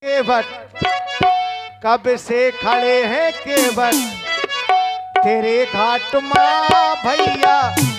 केवट कब से खड़े हैं केवट तेरे घाट माँ भैया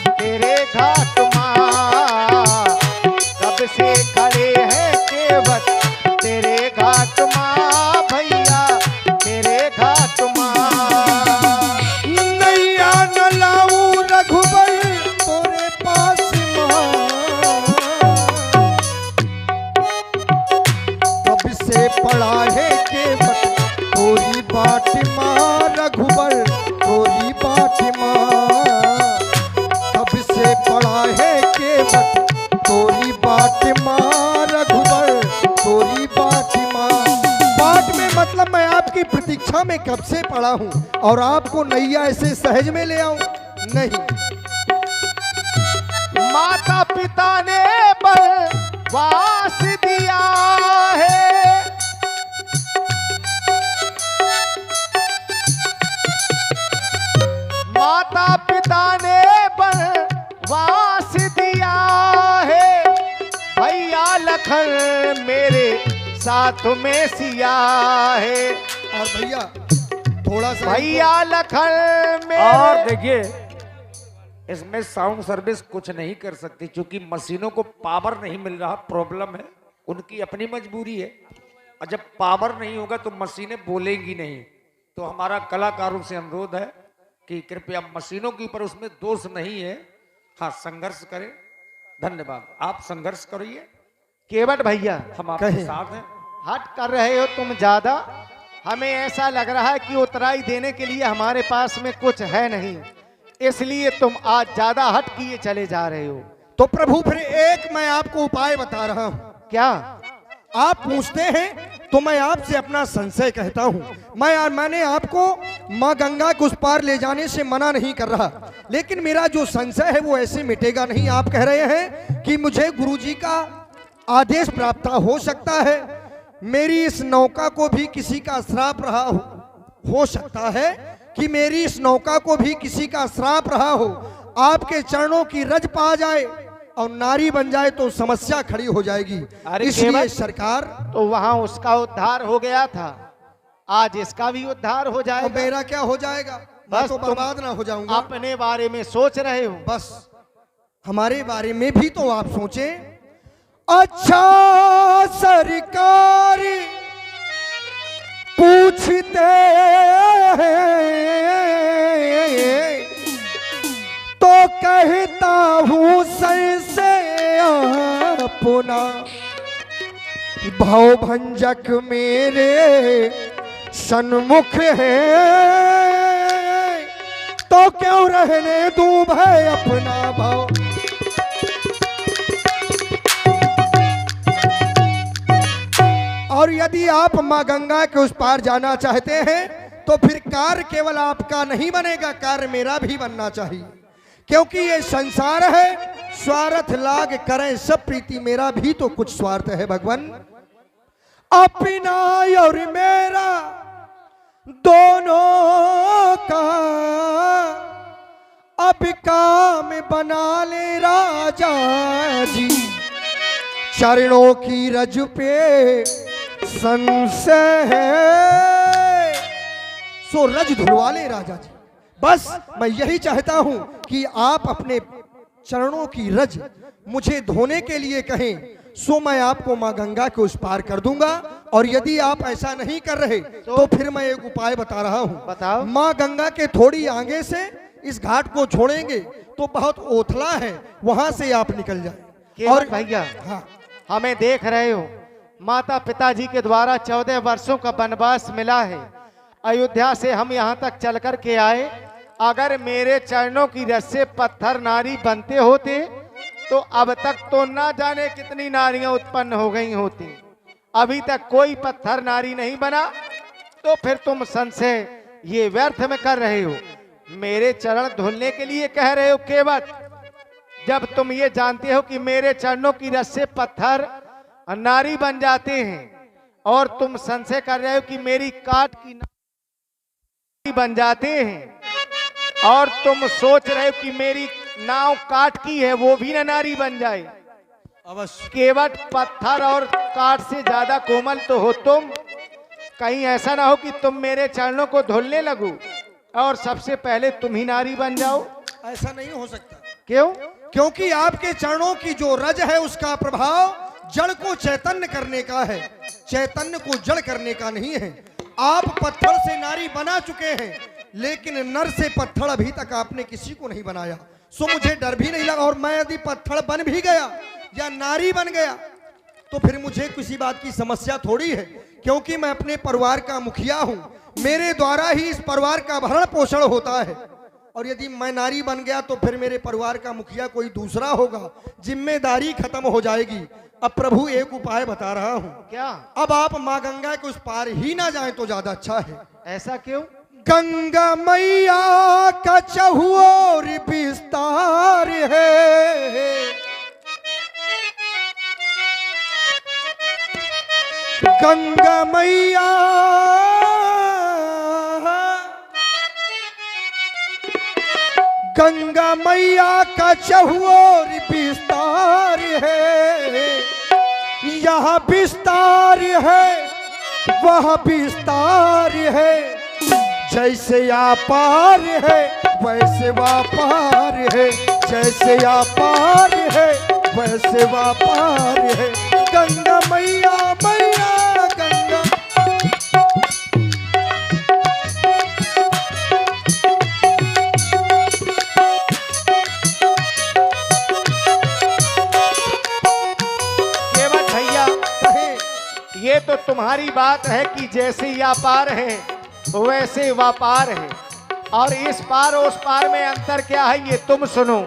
तेरे घाट माँ कब से खड़े हैं केवट तेरे घाट माँ भैया तेरे घाट माँ नैया न लाऊं रघुबर तोरे पास माँ कब से पड़ा है केवट तोरी बाट माँ रघुबर तोरी बाट माँ कब से पड़ा है केवट तोरी बाट माँ रघुबर तोरी बाट माँ। बाट में मतलब मैं आपकी प्रतीक्षा में कब से पड़ा हूँ और आपको नैया ऐसे सहज में ले आऊं नहीं। माता पिता ने वनवास दिया है माता पिता ने वनवास दिया है भैया लखन मेरे साथ में सिया है और भैया थोड़ा सा भैया लखन मेरे और देखिए इसमें साउंड सर्विस कुछ नहीं कर सकती क्योंकि मशीनों को पावर नहीं मिल रहा, प्रॉब्लम है, उनकी अपनी मजबूरी है। और जब पावर नहीं होगा तो मशीनें बोलेंगी नहीं। तो हमारा कलाकारों से अनुरोध है कि कृपया मशीनों के ऊपर उसमें दोष नहीं है, हाँ संघर्ष करें। धन्यवाद, आप संघर्ष करिए, केवट भैया हम आपके कहें। साथ हैं। हट कर रहे हो तुम ज्यादा। हमें ऐसा लग रहा है कि उतराई देने के लिए हमारे पास में कुछ है नहीं, इसलिए तुम आज ज्यादा हट किए चले जा रहे हो। तो प्रभु फिर एक मैं आपको उपाय बता रहा हूँ। क्या? आप पूछते हैं तो मैं आपसे अपना संशय कहता हूँ। मैंने आपको माँ गंगा के उस पार ले जाने से मना नहीं कर रहा, लेकिन मेरा जो संशय है वो ऐसे मिटेगा नहीं। आप कह रहे हैं कि मुझे गुरुजी का आदेश प्राप्त हो सकता है, मेरी इस नौका को भी किसी का श्राप रहा हो सकता है कि मेरी इस नौका को भी किसी का श्राप रहा हो, आपके चरणों की रज पा जाए और नारी बन जाए तो समस्या खड़ी हो जाएगी। अरे इसलिए केवट, सरकार तो वहां उसका उद्धार हो गया था, आज इसका भी उद्धार हो और जाएगा। मेरा क्या हो जाएगा? मैं बस तो तुम बर्बाद ना हो जाऊंगा। अपने बारे में सोच रहे हो। बस हमारे बारे में भी तो आप सोचें। अच्छा सरकार पूछते हैं तो कहता हूँ सर से अपना भवभंजक मेरे सन्मुख है तो क्यों रहने दूं भय अपना भाव। और यदि आप माँ गंगा के उस पार जाना चाहते हैं तो फिर कार्य केवल आपका नहीं बनेगा, कार्य मेरा भी बनना चाहिए, क्योंकि ये संसार है, स्वार्थ लाग करें सब प्रीति, मेरा भी तो कुछ स्वार्थ है भगवान। अपना और मेरा दोनों का अब काम बना ले राजा जी, चरणों की रज पे संशय है सो रज धुलवा ले राजा जी। बस मैं यही चाहता हूं कि आप अपने चरणों की रज मुझे धोने के लिए कहें, सो मैं आपको माँ गंगा के उस पार कर दूंगा। और यदि आप ऐसा नहीं कर रहे तो फिर मैं एक उपाय बता रहा हूं। बताओ। माँ गंगा के थोड़ी आगे से इस घाट को छोड़ेंगे तो बहुत ओथला है, वहां से आप निकल जाए। केवट भैया, हाँ, हमें देख रहे हो, माता पिताजी के द्वारा 14 वर्षों का वनवास मिला है, अयोध्या से हम यहाँ तक चल कर के आए। अगर मेरे चरणों की रज से पत्थर नारी बनते होते तो अब तक तो ना जाने कितनी नारियां उत्पन्न हो गई होती, अभी तक कोई पत्थर नारी नहीं बना। तो फिर तुम संशय ये व्यर्थ में कर रहे हो, मेरे चरण धुलने के लिए कह रहे हो केवट, जब तुम ये जानते हो कि मेरे चरणों की रज से पत्थर नारी बन जाते हैं, और तुम संशय कर रहे हो कि मेरी काट की नारी बन जाते हैं, और तुम सोच रहे हो कि मेरी नाव काट की है वो भी ना नारी बन जाए। अवश्य। केवट पत्थर और काठ से ज्यादा कोमल तो हो तुम। कहीं ऐसा ना हो कि तुम मेरे चरणों को धुलने लगो और सबसे पहले तुम ही नारी बन जाओ। ऐसा नहीं हो सकता। क्यों? क्योंकि आपके चरणों की जो रज है उसका प्रभाव जड़ को चैतन्य करने का है, चैतन्य को जड़ करने का नहीं है। आप पत्थर से नारी बना चुके हैं, लेकिन नर से पत्थर अभी तक आपने किसी को नहीं बनाया। सो मुझे डर भी नहीं लगा। और मैं यदि पत्थर बन भी गया या नारी बन गया तो फिर मुझे किसी बात की समस्या थोड़ी है, क्योंकि मैं अपने परिवार का मुखिया हूं। मेरे द्वारा ही इस परिवार का भरण पोषण होता है। और यदि मैं नारी बन गया तो फिर मेरे परिवार का मुखिया कोई दूसरा होगा, जिम्मेदारी खत्म हो जाएगी। अब प्रभु एक उपाय बता रहा हूं। क्या? अब आप माँ गंगा के उस पार ही ना जाएं तो ज्यादा अच्छा है। ऐसा क्यों? गंगा मैया का चहुओर विस्तार है, गंगा मैया गंगा मैया का चहुओर विस्तार है। यहाँ विस्तार है वह विस्तार है, जैसे अपार है वैसे व्यापार है, जैसे अपार है वैसे व्यापार है। गंगा मैया मैया गंगा। केवट भैया, ये तो तुम्हारी बात है कि जैसे व्यापार है वैसे व्यापार है, और इस पार उस पार में अंतर क्या है ये तुम सुनो।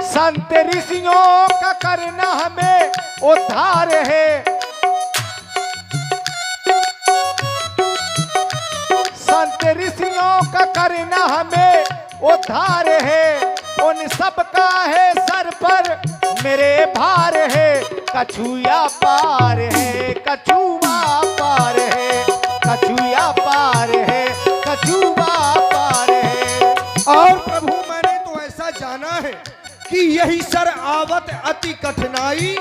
संत ऋषियों का करना हमें उद्धार है, संत ऋषियों का करना हमें उद्धार है। उन सब का है सर पर मेरे भार है, कछुआ पार है कछुआ पार है, कछुआ पार है कछुआ पार है। और प्रभु मैंने तो ऐसा जाना है कि यही सर आवत अति कठिनाई,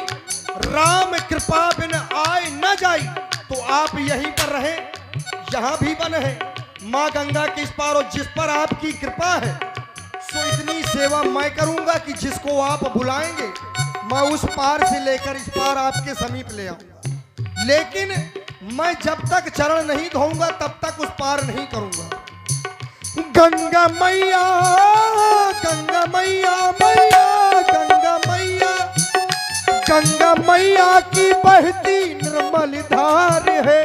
राम कृपा बिन आए न जाई। तो आप यहीं पर रहे, यहाँ भी बन है माँ गंगा के इस पार, और जिस पर आपकी कृपा है सो इतनी सेवा मैं करूंगा कि जिसको आप बुलाएंगे मैं उस पार से लेकर इस पार आपके समीप ले आऊंगा। लेकिन मैं जब तक चरण नहीं धोऊंगा तब तक उस पार नहीं करूंगा। गंगा मैया गंगा मैया मैया गंगा मैया, गंगा मैया की बहती निर्मल धार है,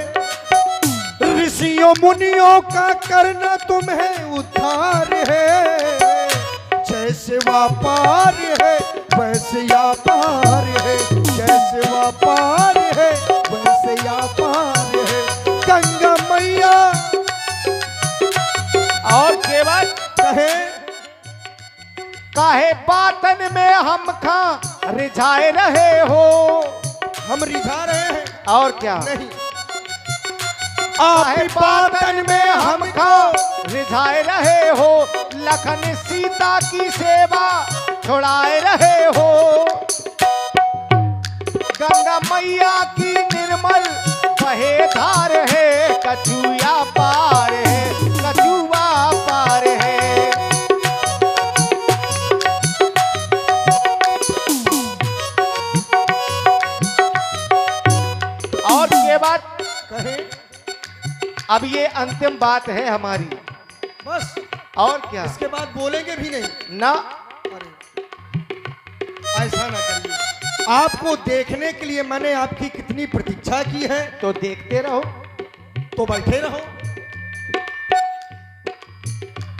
ऋषियों मुनियों का करना तुम्हें उद्धार है। जैसे व्यापार है वैसे व्यापार है, जैसे व्यापार है वैसे व्यापार है। गंगा मैया। और केवल कहे काहे बातन में हम खा रिझाए रहे हो। हम रिझा रहे हैं और क्या? नहीं, काहे बातन में हम खा रिझाए रहे हो, लखन सीता की सेवा छुड़ाए रहे हो। गंगा मैया की निर्मल बहे धार है, कछुआ पार है कछुआ पार है। और ये बात कहे अब ये अंतिम बात है हमारी, बस और क्या? इसके बाद बोलेंगे भी नहीं ना। अरे ऐसा ना करिए। आपको देखने के लिए मैंने आपकी कितनी प्रतीक्षा की है। तो देखते रहो। तो बैठे रहो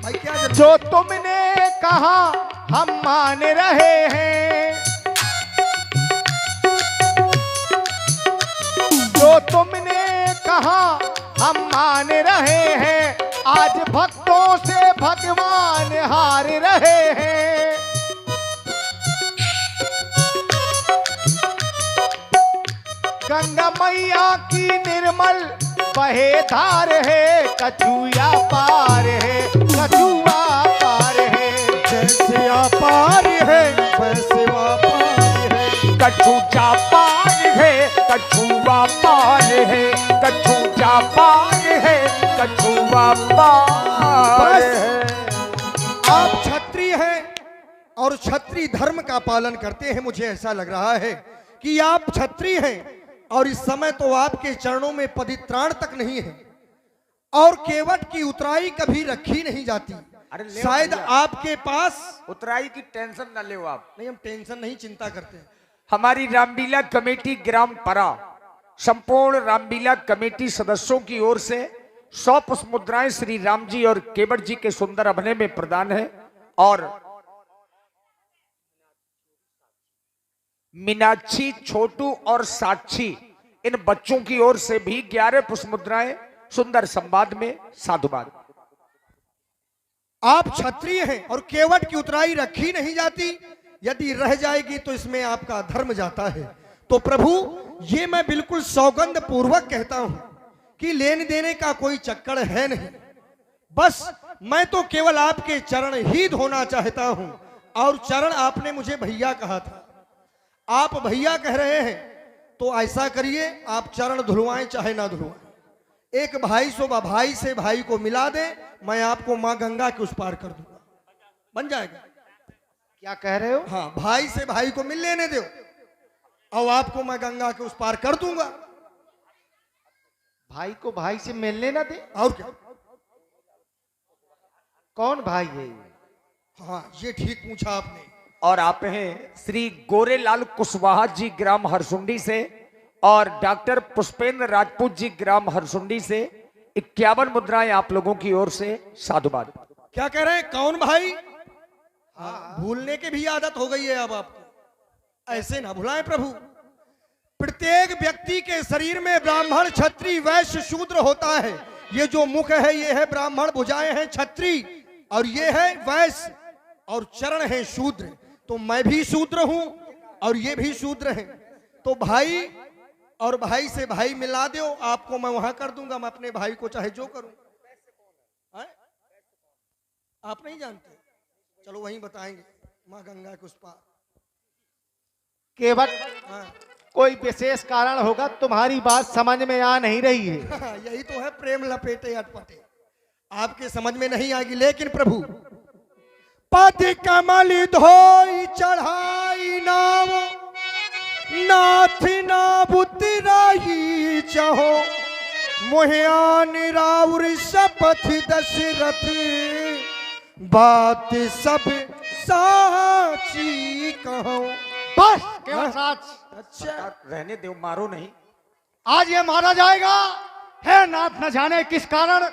भाई। क्या जो तुमने कहा हम मान रहे हैं, जो तुमने कहा हम मान रहे हैं, आज भक्तों से भगवान हार रहे हैं। गंगा मैया की निर्मल बहे धार है, कछुआ पार है कछुआ पार है। जैसे पार है वैसे पार कछु जापान है कछुआ पान है, कछु जापान है कछुआ पान है। आप क्षत्रिय हैं और क्षत्रिय धर्म का पालन करते हैं। मुझे ऐसा लग रहा है कि आप क्षत्रिय हैं और इस समय तो आपके चरणों में पवित्राण तक नहीं है और केवट की उतराई कभी रखी नहीं जाती। अरे शायद आपके पास उतराई की टेंशन न ले आप। नहीं, हम टेंशन नहीं चिंता करते हैं। हमारी रामलीला कमेटी ग्राम परा संपूर्ण रामलीला कमेटी सदस्यों की ओर से 100 पुष्प मुद्राएं श्री राम जी और केवट जी के सुंदर अभिनय में प्रदान है और मीनाक्षी, छोटू और साक्षी इन बच्चों की ओर से भी 11 पुष्प मुद्राएं सुंदर संवाद में साधुवाद। आप क्षत्रिय हैं और केवट की उतराई रखी नहीं जाती, यदि रह जाएगी तो इसमें आपका धर्म जाता है। तो प्रभु ये मैं बिल्कुल सौगंध पूर्वक कहता हूं कि लेने देने का कोई चक्कर है नहीं, बस मैं तो केवल आपके चरण ही धोना चाहता हूं। और चरण आपने मुझे भैया कहा था, आप भैया कह रहे हैं तो ऐसा करिए आप चरण धुलवाएं चाहे ना धुलवाएं, एक भाई सोबा भाई से भाई को मिला दे, मैं आपको मां गंगा के उस पार कर दूंगा, बन जाएगा। क्या कह रहे हो? हाँ, भाई से भाई को मिल लेने दो और आपको मैं गंगा के उस पार कर दूंगा। भाई को भाई से मिलने ना दे? और क्या? कौन भाई है ये? हाँ, ये ठीक पूछा आपने। और आप हैं श्री गोरेलाल कुशवाहा जी ग्राम हरसुंडी से और डॉक्टर पुष्पेंद्र राजपूत जी ग्राम हरसुंडी से 51 मुद्राएं आप लोगों की ओर से साधुवाद। क्या कह रहे हैं? कौन भाई? हाँ, भूलने की भी आदत हो गई है अब आपको, ऐसे ना भुलाएं प्रभु। प्रत्येक व्यक्ति के शरीर में ब्राह्मण, क्षत्रिय, वैश्य, शूद्र होता है। ये जो मुख है ये है ब्राह्मण, भुजाएं हैं क्षत्रिय और ये है वैश्य और चरण है शूद्र। तो मैं भी शूद्र हूं और ये भी शूद्र हैं। तो भाई और भाई से भाई मिला दो, आपको मैं वहां कर दूंगा। मैं अपने भाई को चाहे जो करूं। आप नहीं जानते? चलो वहीं बताएंगे, मां गंगा के उस पार। केवट, हाँ। कोई विशेष कारण होगा, तुम्हारी बात समझ में आ नहीं रही है। यही तो है प्रेम लपेटे अटपटे, आपके समझ में नहीं आएगी। लेकिन प्रभु पद कमल धोई चढ़ाई नाम, नाथ ना बुतराई चहो, मोहयान राउर शपथ दशरथ, बात सब साची कहो। बस केवल साच। अच्छा, रहने दो, मारो नहीं। आज ये मारा जाएगा। है नाथ न जाने किस कारण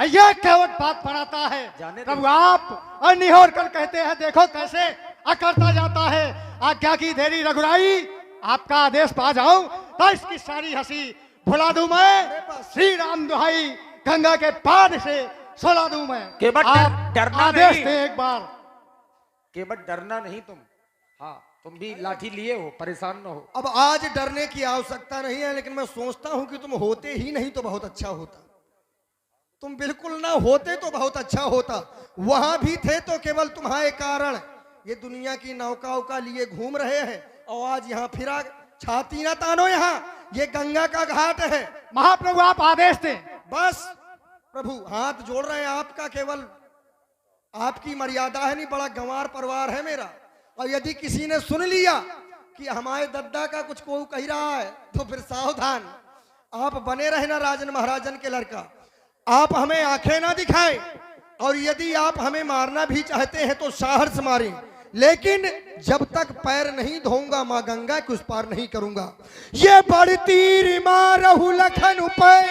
ये केवट बात बनाता है। जाने प्रभु आप निहोर कर कहते हैं, देखो कैसे अकड़ता जाता है। आज्ञा की देरी रघुराई, आपका आदेश पा जाऊं तो इसकी सारी हंसी भुला दूं मैं। श्री राम दुहाई गंगा के पार से सुला दूं मैं। केवट आप डरना आदेश नहीं। दे एक बार। केवट डरना नहीं तुम। हाँ, तुम भी लाठी लिए हो, परेशान न हो। अब आज डरने की आवश्यकता नहीं है, लेकिन मैं सोचता हूं कि तुम होते ही नहीं तो बहुत अच्छा होता। तुम बिल्कुल ना होते तो बहुत अच्छा होता। वहां भी थे तो केवल तुम्हारे कारण ये दुनिया की नौकाओं का लिए घूम रहे हैं और आज यहाँ फिरा। छाती ना तानो, यहाँ ये गंगा का घाट है। महाप्रभु आप आदेश दें। बस प्रभु हाथ जोड़ रहे हैं आपका, केवल आपकी मर्यादा है। नहीं, बड़ा गंवार परिवार है मेरा, और यदि किसी ने सुन लिया कि हमारे दद्दा का कुछ को कह रहा है तो फिर सावधान। आप बने रहना राजन महाराजन के लड़का, आप हमें आंखें ना दिखाएं, और यदि आप हमें मारना भी चाहते हैं तो साहस मारें, लेकिन जब तक पैर नहीं धोऊंगा मां गंगा के उस पार नहीं करूंगा। ये बढ़ती मारहु लखन उपै,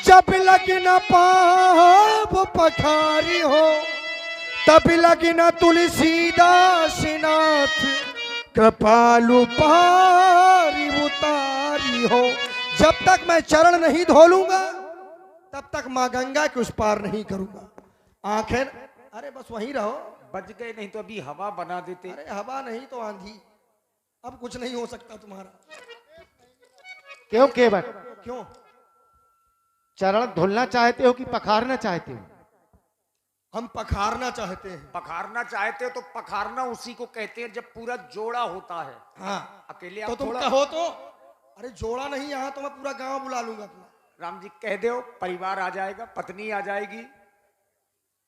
जब लगी न पाप पखारी हो, तब लगी न तुलसीदास नाथ, कृपालु पारी उतारी हो। जब तक मैं चरण नहीं धो लूंगा तब तक मां गंगा के उस पार नहीं करूंगा। आंखें, अरे बस वहीं रहो। बच गए, नहीं तो अभी हवा बना देते। अरे हवा नहीं तो आंधी, अब कुछ नहीं हो सकता तुम्हारा। क्यों केवट? क्यों? चरण धुलना चाहते हो कि पखारना चाहते हो? हम पखारना चाहते हैं। पखारना चाहते हो तो पखारना उसी को कहते हैं जब पूरा जोड़ा होता है। हाँ, अकेले तो आप तुम थोड़ा कहो तो। अरे जोड़ा नहीं, यहाँ तो मैं पूरा गांव बुला लूंगा अपना। राम जी कह दो, परिवार आ जाएगा, पत्नी आ जाएगी।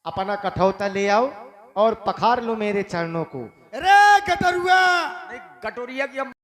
अपना कठौता ले आओ और पखार लो मेरे चरणों को। अरे गटरुआ, नहीं, गटोरिया की हम